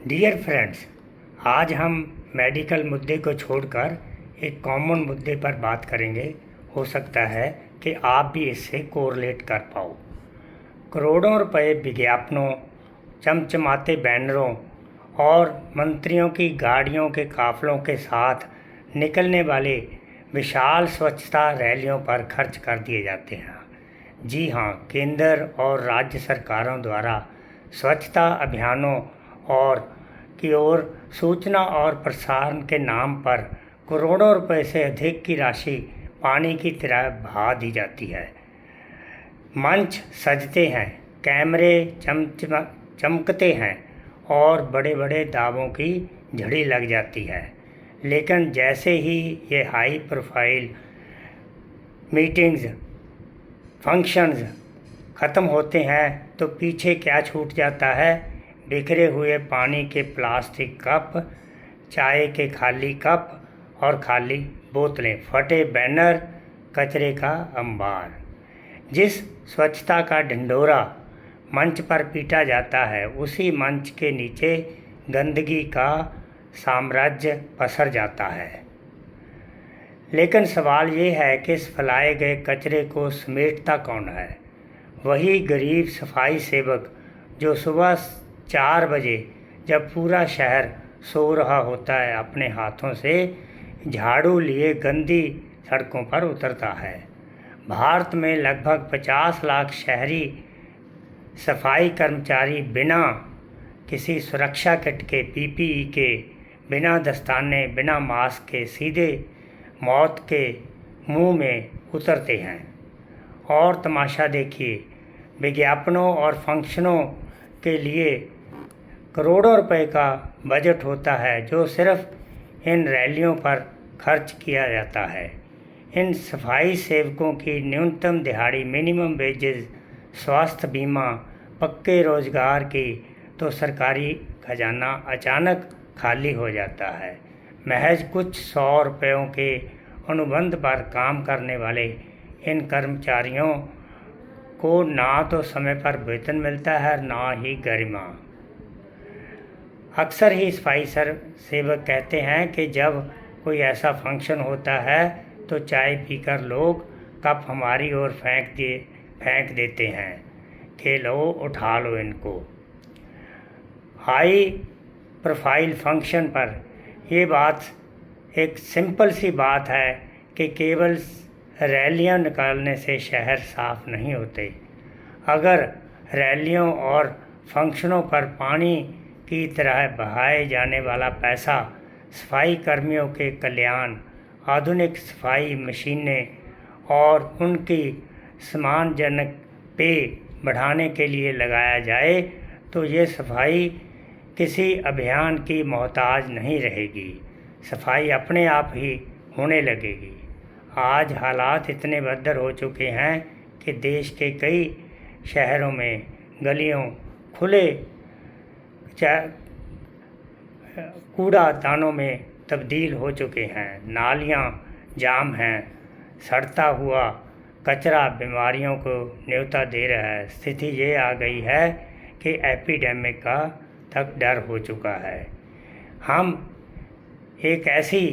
Dear friends, आज हम medical मुद्दे को छोड़कर एक कॉमन मुद्दे पर बात करेंगे। हो सकता है कि आप भी इससे कोरिलेट कर पाओ। करोड़ों रुपए विज्ञापनों, चमचमाते बैनरों और मंत्रियों की गाड़ियों के काफलों के साथ निकलने वाले विशाल स्वच्छता रैलियों पर खर्च कर दिए जाते हैं। जी हाँ, केंद्र और राज्य सरकारों द्वारा स्वच्छता अभियानों और की ओर सूचना और प्रसारण के नाम पर करोड़ों रुपए से अधिक की राशि पानी की तरह बहा दी जाती है। मंच सजते हैं, कैमरे चमकते हैं और बड़े बड़े दावों की झड़ी लग जाती है। लेकिन जैसे ही ये हाई प्रोफाइल मीटिंग्स, फंक्शंस ख़त्म होते हैं तो पीछे क्या छूट जाता है? बिखरे हुए पानी के प्लास्टिक कप, चाय के खाली कप और खाली बोतलें, फटे बैनर, कचरे का अंबार। जिस स्वच्छता का ढिंढोरा मंच पर पीटा जाता है, उसी मंच के नीचे गंदगी का साम्राज्य पसर जाता है। लेकिन सवाल ये है कि इस फैलाए गए कचरे को समेटता कौन है? वही गरीब सफाई सेवक जो सुबह 4 बजे, जब पूरा शहर सो रहा होता है, अपने हाथों से झाड़ू लिए गंदी सड़कों पर उतरता है। भारत में लगभग 50 लाख शहरी सफाई कर्मचारी बिना किसी सुरक्षा किट के, पीपीई के, बिना दस्ताने, बिना मास्क के सीधे मौत के मुंह में उतरते हैं। और तमाशा देखिए, विज्ञापनों और फंक्शनों के लिए करोड़ों रुपए का बजट होता है जो सिर्फ इन रैलियों पर खर्च किया जाता है। इन सफाई सेवकों की न्यूनतम दिहाड़ी, मिनिमम वेजेस, स्वास्थ्य बीमा, पक्के रोजगार की तो सरकारी खजाना अचानक खाली हो जाता है। महज कुछ 100 रुपयों के अनुबंध पर काम करने वाले इन कर्मचारियों को ना तो समय पर वेतन मिलता है, ना ही गरिमा। अक्सर ही सफाई सेवक कहते हैं कि जब कोई ऐसा फंक्शन होता है तो चाय पीकर लोग कप हमारी ओर फेंक देते हैं कि लो, उठा लो इनको। हाई प्रोफाइल फंक्शन पर ये बात एक सिंपल सी बात है कि केवल रैलियां निकालने से शहर साफ नहीं होते। अगर रैलियों और फंक्शनों पर पानी की तरह बहाए जाने वाला पैसा सफाई कर्मियों के कल्याण, आधुनिक सफाई मशीनें और उनकी सम्मानजनक पे बढ़ाने के लिए लगाया जाए तो ये सफाई किसी अभियान की मोहताज नहीं रहेगी। सफाई अपने आप ही होने लगेगी। आज हालात इतने बदतर हो चुके हैं कि देश के कई शहरों में गलियों खुले कूड़ादानों में तब्दील हो चुके हैं। नालियाँ जाम हैं। सड़ता हुआ कचरा बीमारियों को न्योता दे रहा है। स्थिति ये आ गई है कि एपिडेमिक का तक डर हो चुका है। हम एक ऐसी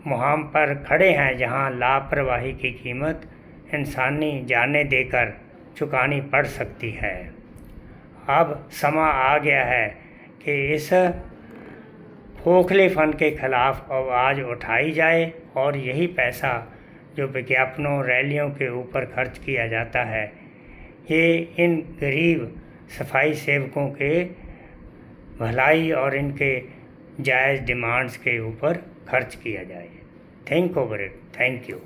मुहाम पर खड़े हैं जहां लापरवाही की कीमत इंसानी जानें देकर चुकानी पड़ सकती है। अब समा आ गया है कि इस खोखलेपन के खिलाफ आवाज़ उठाई जाए और यही पैसा जो विज्ञापनों, रैलियों के ऊपर खर्च किया जाता है, ये इन गरीब सफाई सेवकों के भलाई और इनके जायज़ डिमांड्स के ऊपर खर्च किया जाए। Think over it. Thank you.